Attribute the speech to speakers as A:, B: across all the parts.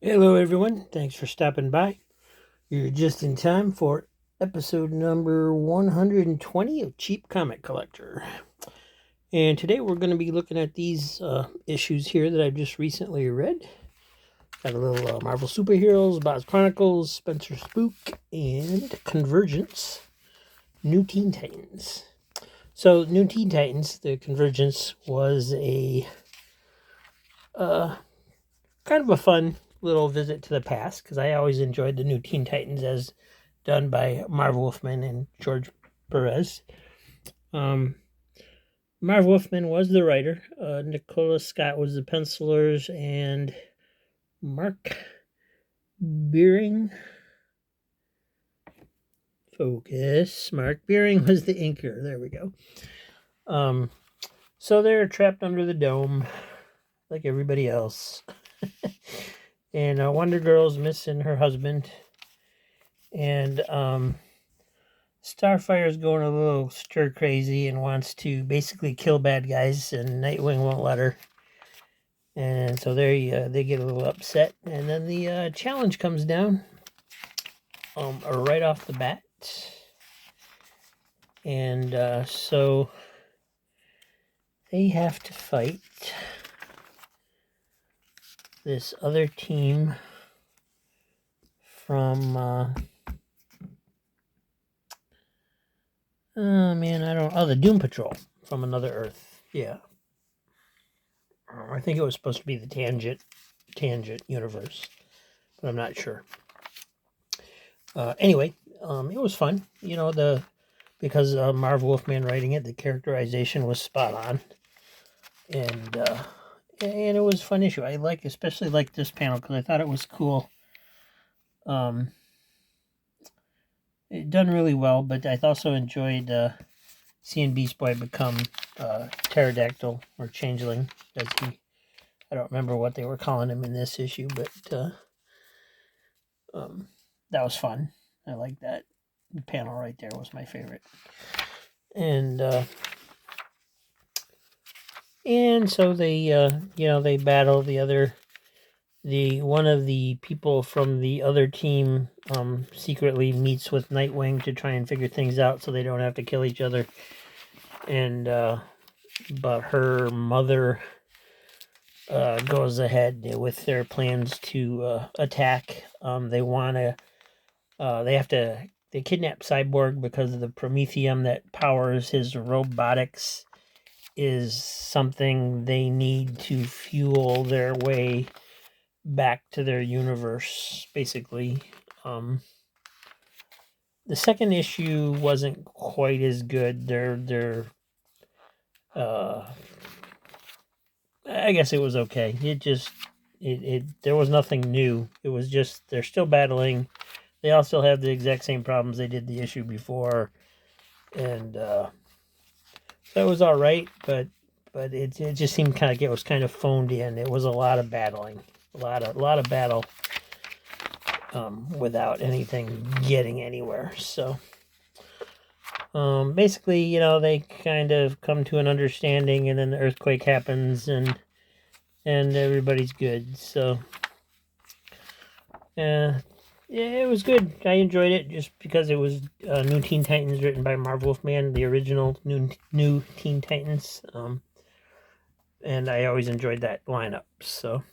A: Hello, everyone. Thanks for stopping by. You're just in time for episode number 120 of Cheap Comic Collector. And today we're going to be looking at these issues here that I've just recently read. Got a little Marvel Superheroes, Bozz Chronicles, Spencer Spook, and Convergence, New Teen Titans. So, New Teen Titans, the Convergence, was a kind of a fun little visit to the past, because I always enjoyed the New Teen Titans as done by Marv Wolfman and George Perez. Marv Wolfman was the writer. Nicholas Scott was the pencilers, and Mark Beering. Focus. Mark Beering was the inker. There we go. So they're trapped under the dome, like everybody else. And Wonder Girl's missing her husband. And Starfire's going a little stir crazy and wants to basically kill bad guys, and Nightwing won't let her. And so they get a little upset. And then the challenge comes down right off the bat. And so they have to fight this other team from the Doom Patrol from another Earth. Yeah. I think it was supposed to be the Tangent universe, but I'm not sure. Anyway, it was fun. Because Marv Wolfman writing it, the characterization was spot on. And it was a fun issue. I especially liked this panel because I thought it was cool. It done really well, but I also enjoyed seeing Beast Boy become pterodactyl or changeling, as I don't remember what they were calling him in this issue, but that was fun. I like that. The panel right there was my favorite. And so they battle one of the people from the other team secretly meets with Nightwing to try and figure things out so they don't have to kill each other. And but her mother goes ahead with their plans to attack. They kidnap Cyborg because of the promethium that powers his robotics is something they need to fuel their way back to their universe, basically. The second issue wasn't quite as good. I guess it was okay. There was nothing new. It was just they're still battling. They all still have the exact same problems they did the issue before, and so it was all right. But it just seemed like it was kind of phoned in. It was a lot of battling, a lot of battle, without anything getting anywhere. So basically, they kind of come to an understanding, and then the earthquake happens, and everybody's good. So yeah, it was good. I enjoyed it just because it was New Teen Titans written by Marv Wolfman, the original New Teen Titans. And I always enjoyed that lineup. So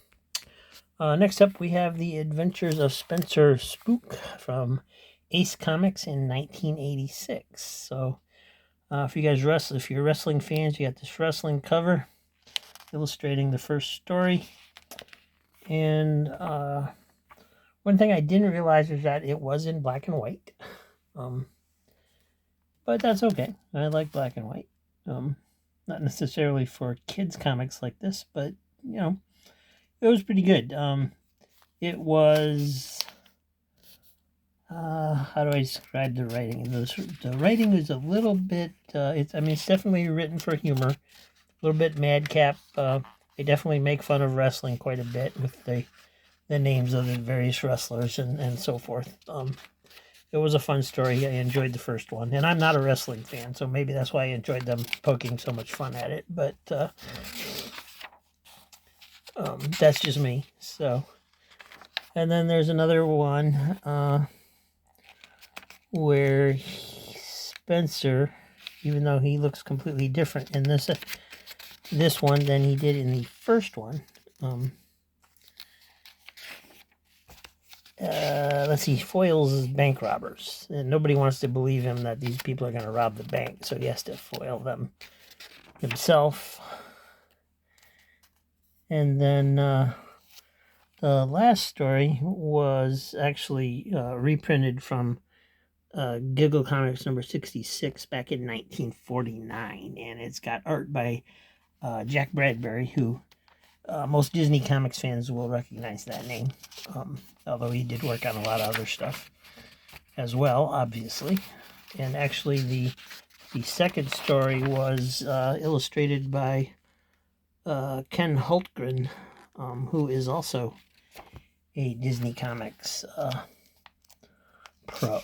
A: next up, we have The Adventures of Spencer Spook from Ace Comics in 1986. So if you're wrestling fans, you got this wrestling cover illustrating the first story. And one thing I didn't realize is that it was in black and white. But that's okay. I like black and white. Not necessarily for kids comics like this, but it was pretty good. It was how do I describe the writing? The writing is a little bit it's definitely written for humor, a little bit madcap. They definitely make fun of wrestling quite a bit with the names of the various wrestlers and so forth. It was a fun story. I enjoyed the first one, and I'm not a wrestling fan, so maybe that's why I enjoyed them poking so much fun at it. But that's just me. So And then there's another one where Spencer, even though he looks completely different in this one than he did in the first one. Let's see, foils bank robbers. And nobody wants to believe him that these people are going to rob the bank, so he has to foil them himself. And then the last story was actually reprinted from Giggle Comics number 66 back in 1949, and it's got art by Jack Bradbury, who most Disney Comics fans will recognize that name, although he did work on a lot of other stuff as well, obviously. And actually, the second story was illustrated by Ken Hultgren, who is also a Disney Comics pro.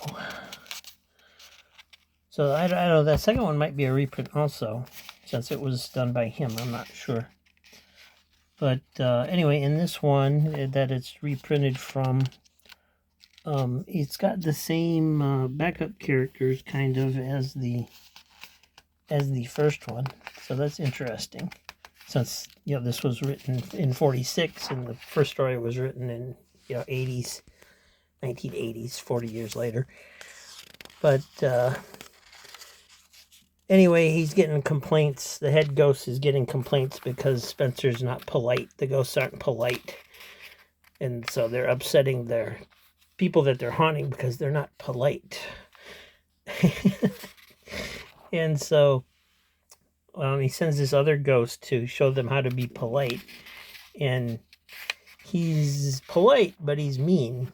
A: So I don't know, that second one might be a reprint also, since it was done by him. I'm not sure. But anyway, in this one that it's reprinted from, it's got the same backup characters kind of as the first one. So that's interesting, since this was written in 46 and the first story was written in 1980s, 40 years later. But anyway, he's getting complaints. The head ghost is getting complaints because Spencer's not polite. The ghosts aren't polite. And so they're upsetting their people that they're haunting because they're not polite. And so he sends this other ghost to show them how to be polite. And he's polite, but he's mean.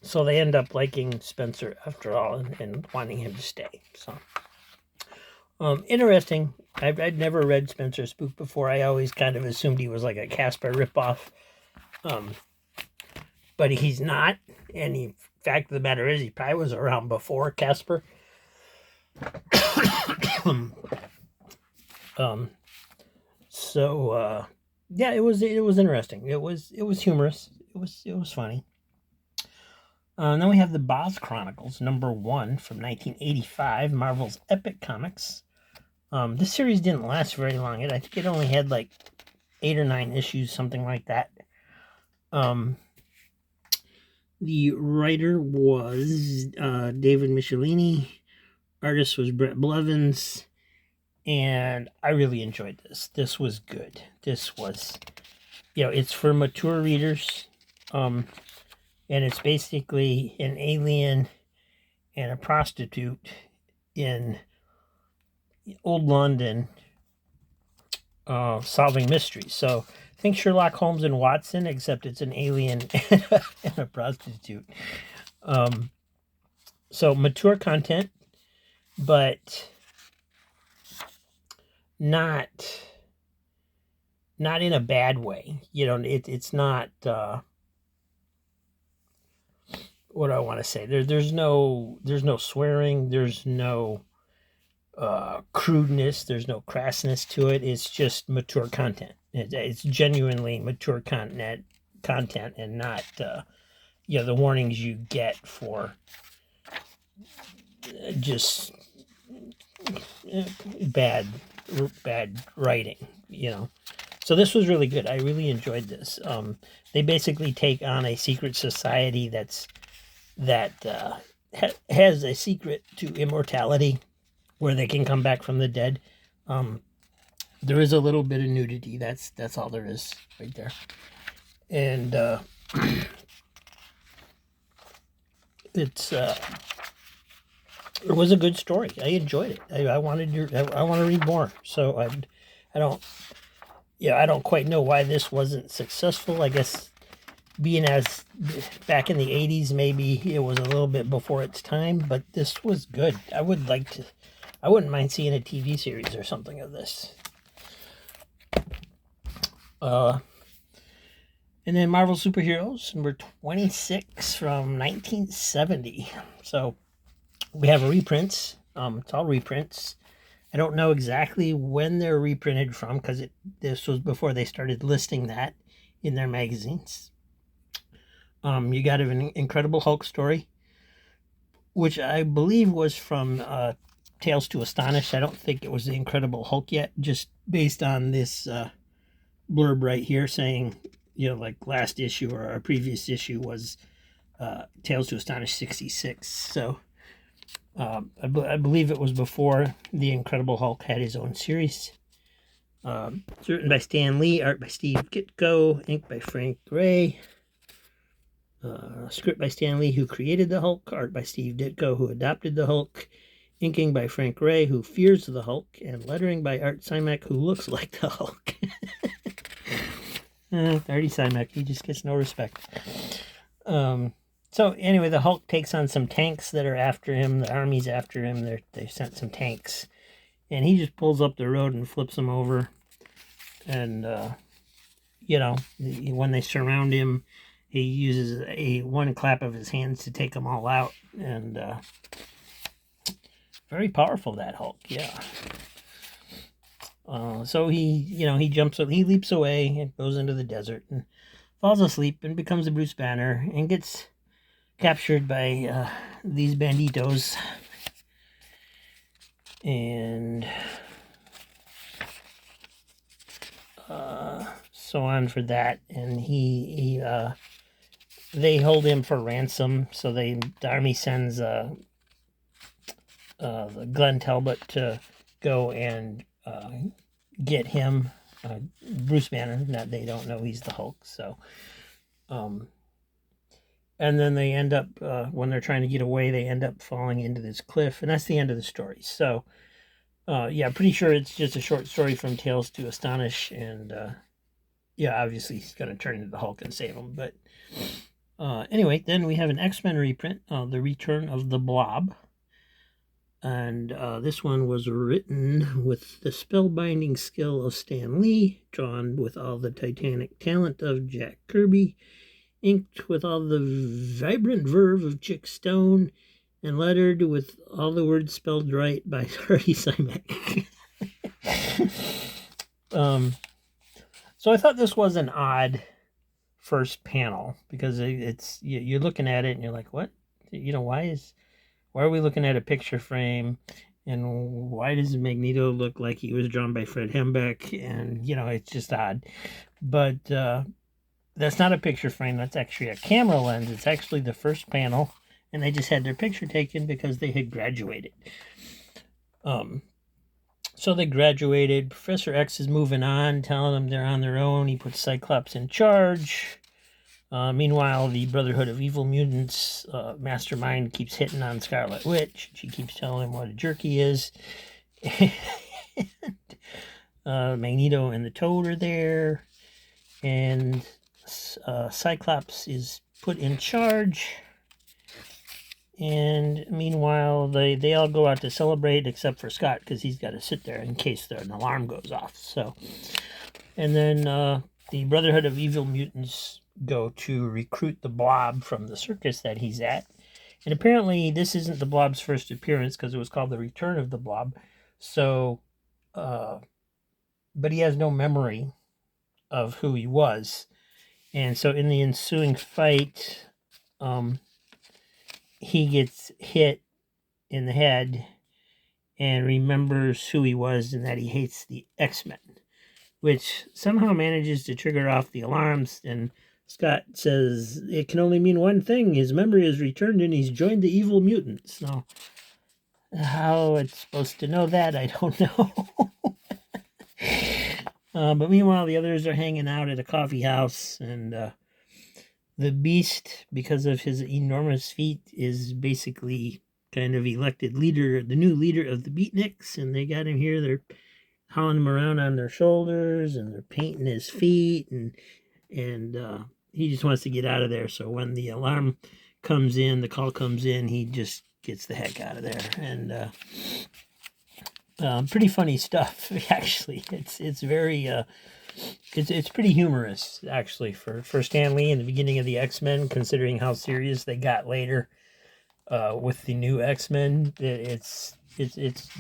A: So they end up liking Spencer after all and wanting him to stay. So interesting. I'd never read Spencer Spook before. I always kind of assumed he was like a Casper ripoff. But he's not. And the fact of the matter is, he probably was around before Casper. So yeah, it was interesting. It was humorous. It was funny. And then we have the Bozz Chronicles, number 1 from 1985, Marvel's Epic Comics. This series didn't last very long. I think it only had like 8 or 9 issues, something like that. The writer was David Michelini. Artist was Brett Blevins. And I really enjoyed this. This was good. This was, it's for mature readers. And it's basically an alien and a prostitute in old London solving mysteries. So think Sherlock Holmes and Watson, except it's an alien and a prostitute. So mature content, but not in a bad way. It's not what do I want to say? There's no swearing, there's no crudeness, there's no crassness to it. It's just mature content. It's genuinely mature content and not the warnings you get for just bad writing, So this was really good. I really enjoyed this. They basically take on a secret society that has a secret to immortality, where they can come back from the dead. There is a little bit of nudity. That's all there is right there. And it was a good story. I enjoyed it. I want to read more. So I don't quite know why this wasn't successful. I guess being as back in the 80s, maybe it was a little bit before its time, but this was good. I wouldn't mind seeing a TV series or something of this. And then Marvel Superheroes, number 26 from 1970. So we have reprints. It's all reprints. I don't know exactly when they're reprinted from, because this was before they started listing that in their magazines. You got an Incredible Hulk story, which I believe was from Tales to Astonish. I don't think it was the Incredible Hulk yet, just based on this blurb right here saying, like last issue or our previous issue was Tales to Astonish 66. So I believe it was before the Incredible Hulk had his own series. It's written by Stan Lee, art by Steve Ditko, ink by Frank Gray. Script by Stan Lee, who created the Hulk, art by Steve Ditko, who adopted the Hulk, inking by Frank Gray, who fears the Hulk, and lettering by Art Simek, who looks like the Hulk. Artie Simek, he just gets no respect. So anyway, the Hulk takes on some tanks that are after him. The army's after him. They've sent some tanks. And he just pulls up the road and flips them over. And, when they surround him, he uses one clap of his hands to take them all out. And very powerful, that Hulk, yeah. So he leaps away and goes into the desert and falls asleep and becomes a Bruce Banner and gets captured by these banditos. And so on for that. And they hold him for ransom. So the army sends Glenn Talbot to go and get him, Bruce Banner. Not, they don't know he's the Hulk. So, and then they end up, when they're trying to get away, they end up falling into this cliff, and that's the end of the story. So, pretty sure it's just a short story from Tales to Astonish, and obviously he's going to turn into the Hulk and save him. But anyway, then we have an X-Men reprint, The Return of the Blob. And this one was written with the spellbinding skill of Stan Lee, drawn with all the titanic talent of Jack Kirby, inked with all the vibrant verve of Chick Stone, and lettered with all the words spelled right by Artie Simek. So I thought this was an odd first panel, because you're looking at it and you're like, what? Why are we looking at a picture frame, and why does Magneto look like he was drawn by Fred Hembeck? And, it's just odd. But that's not a picture frame. That's actually a camera lens. It's actually the first panel, and they just had their picture taken because they had graduated. So they graduated. Professor X is moving on, telling them they're on their own. He puts Cyclops in charge. Meanwhile, the Brotherhood of Evil Mutants mastermind keeps hitting on Scarlet Witch. She keeps telling him what a jerk he is. And, Magneto and the Toad are there. And Cyclops is put in charge. And meanwhile, they all go out to celebrate, except for Scott, because he's got to sit there in case an alarm goes off. So, and then the Brotherhood of Evil Mutants go to recruit the Blob from the circus that he's at. And apparently this isn't the Blob's first appearance, because it was called The Return of the Blob. So, but he has no memory of who he was. And so in the ensuing fight, he gets hit in the head and remembers who he was and that he hates the X-Men, which somehow manages to trigger off the alarms. And Scott says it can only mean one thing: his memory is returned and he's joined the evil mutants. Now, how it's supposed to know that, I don't know. But meanwhile, the others are hanging out at a coffee house, and the Beast, because of his enormous feat, is basically kind of elected leader, the new leader of the Beatniks, and they got him here. They're hauling him around on their shoulders, and they're painting his feet, and he just wants to get out of there. So when the alarm comes in, the call comes in, he just gets the heck out of there. And pretty funny stuff, actually. It's very it's pretty humorous, actually, for Stan Lee in the beginning of the X-Men, considering how serious they got later with the new X-Men. It's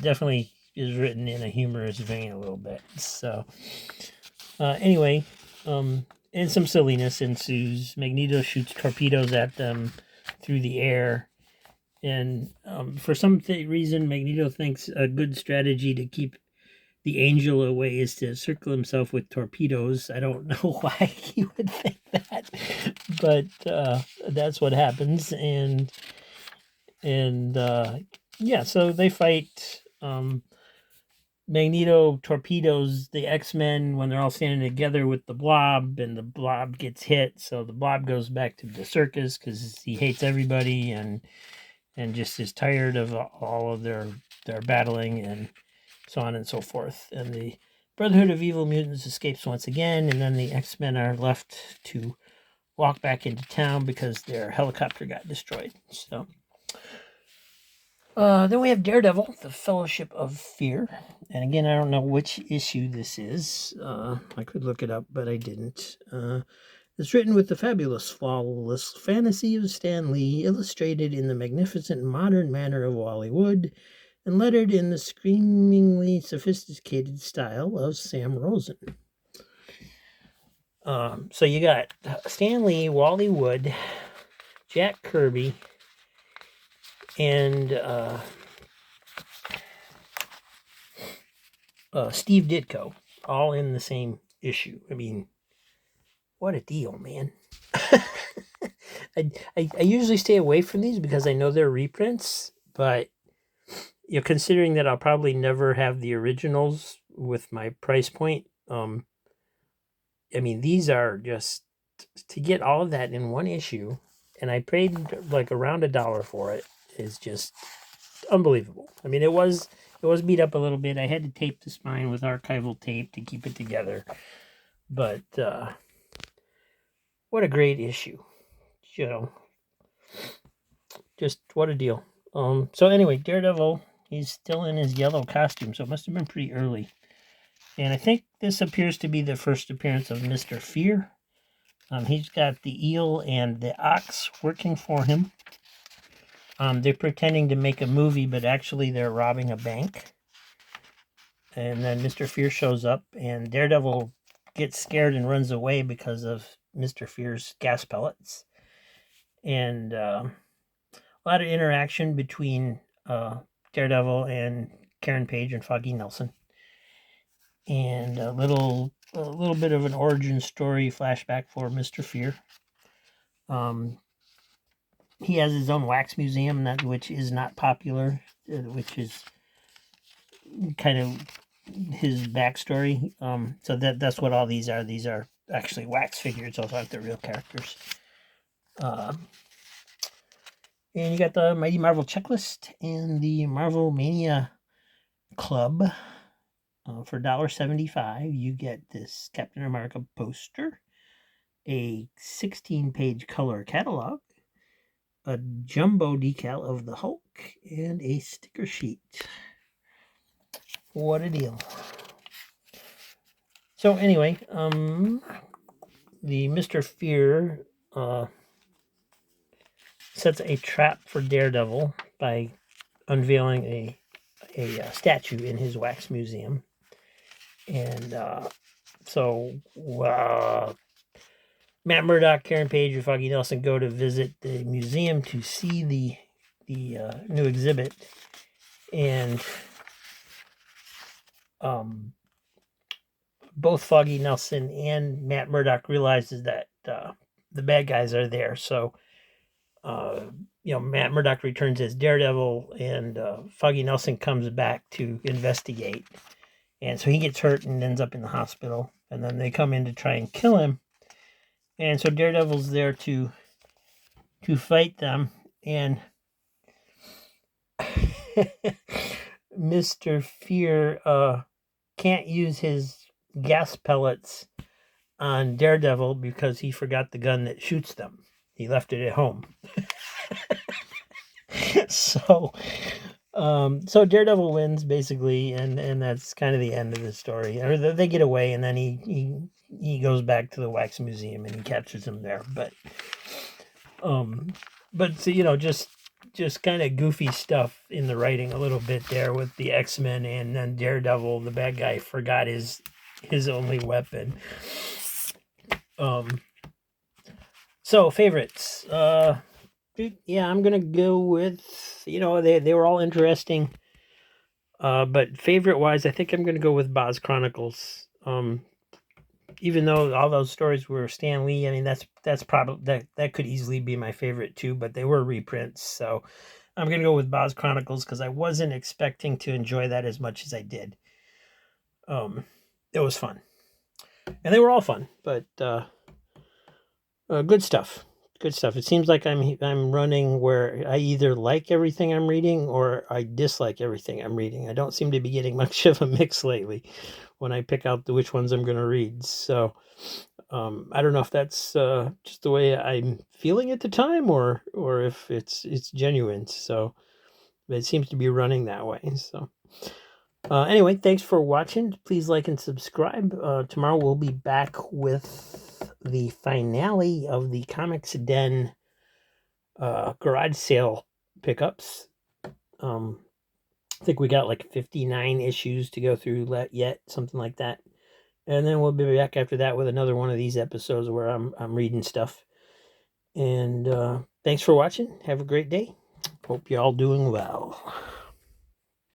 A: definitely is written in a humorous vein a little bit. So anyway, and some silliness ensues. Magneto shoots torpedoes at them through the air. And for some reason, Magneto thinks a good strategy to keep the Angel away is to circle himself with torpedoes. I don't know why he would think that, but that's what happens. And yeah, so they fight. Magneto torpedoes the X-Men when they're all standing together with the Blob, and the Blob gets hit. So the Blob goes back to the circus because he hates everybody and just is tired of all of their battling and so on and so forth. And the Brotherhood of Evil Mutants escapes once again, and then the X-Men are left to walk back into town because their helicopter got destroyed. So then we have Daredevil, the Fellowship of Fear. And again, I don't know which issue this is. I could look it up, but I didn't. It's written with the fabulous, flawless fantasy of Stan Lee, illustrated in the magnificent modern manner of Wally Wood, and lettered in the screamingly sophisticated style of Sam Rosen. So you got Stan Lee, Wally Wood, Jack Kirby, and Steve Ditko, all in the same issue. I mean, what a deal, man. I usually stay away from these because I know they're reprints, but considering that I'll probably never have the originals with my price point, I mean, these are just, to get all of that in one issue, and I paid like around $1 for it, is just unbelievable. I mean, it was beat up a little bit. I had to tape the spine with archival tape to keep it together, but what a great issue. Just what a deal. So anyway, Daredevil, he's still in his yellow costume, so it must have been pretty early. And I think this appears to be the first appearance of Mr. Fear. He's got the eel and the ox working for him. They're pretending to make a movie, but actually they're robbing a bank. And then Mr. Fear shows up, and Daredevil gets scared and runs away because of Mr. Fear's gas pellets. And a lot of interaction between Daredevil and Karen Page and Foggy Nelson. And a little bit of an origin story flashback for Mr. Fear. He has his own wax museum, which is not popular, which is kind of his backstory. So that's what all these are. These are actually wax figures. Those aren't the real characters. And you got the Mighty Marvel Checklist and the Marvel Mania Club. For $1.75, you get this Captain America poster, a 16-page color catalog, a jumbo decal of the Hulk, and a sticker sheet. What a deal. So anyway, the Mr. Fear sets a trap for Daredevil by unveiling a statue in his wax museum. And so Matt Murdock, Karen Page, and Foggy Nelson go to visit the museum to see the new exhibit. And both Foggy Nelson and Matt Murdock realizes that the bad guys are there. So Matt Murdock returns as Daredevil, and Foggy Nelson comes back to investigate. And so he gets hurt and ends up in the hospital. And then they come in to try and kill him. And so Daredevil's there to fight them. And Mr. Fear can't use his gas pellets on Daredevil because he forgot the gun that shoots them. He left it at home. So Daredevil wins basically, and that's kind of the end of the story. Or they get away, and then he goes back to the wax museum and he captures him there. But so, just kind of goofy stuff in the writing a little bit there with the X-Men, and then Daredevil, the bad guy, forgot his only weapon. So favorites. Yeah, I'm gonna go with, they were all interesting. But favorite wise, I think I'm gonna go with Bozz Chronicles. Even though all those stories were Stan Lee, I mean that's probably that could easily be my favorite too. But they were reprints, so I'm gonna go with Bozz Chronicles because I wasn't expecting to enjoy that as much as I did. It was fun, and they were all fun, but good stuff. Good stuff. It seems like I'm running where I either like everything I'm reading or I dislike everything I'm reading. I don't seem to be getting much of a mix lately when I pick out which ones I'm going to read. So I don't know if that's just the way I'm feeling at the time, or if it's genuine. So it seems to be running that way. So anyway, thanks for watching. Please like and subscribe. Tomorrow we'll be back with the finale of the Comics Den garage sale pickups. I think we got like 59 issues to go through yet, something like that. And then we'll be back after that with another one of these episodes where I'm reading stuff. And thanks for watching. Have a great day. Hope you're all doing well.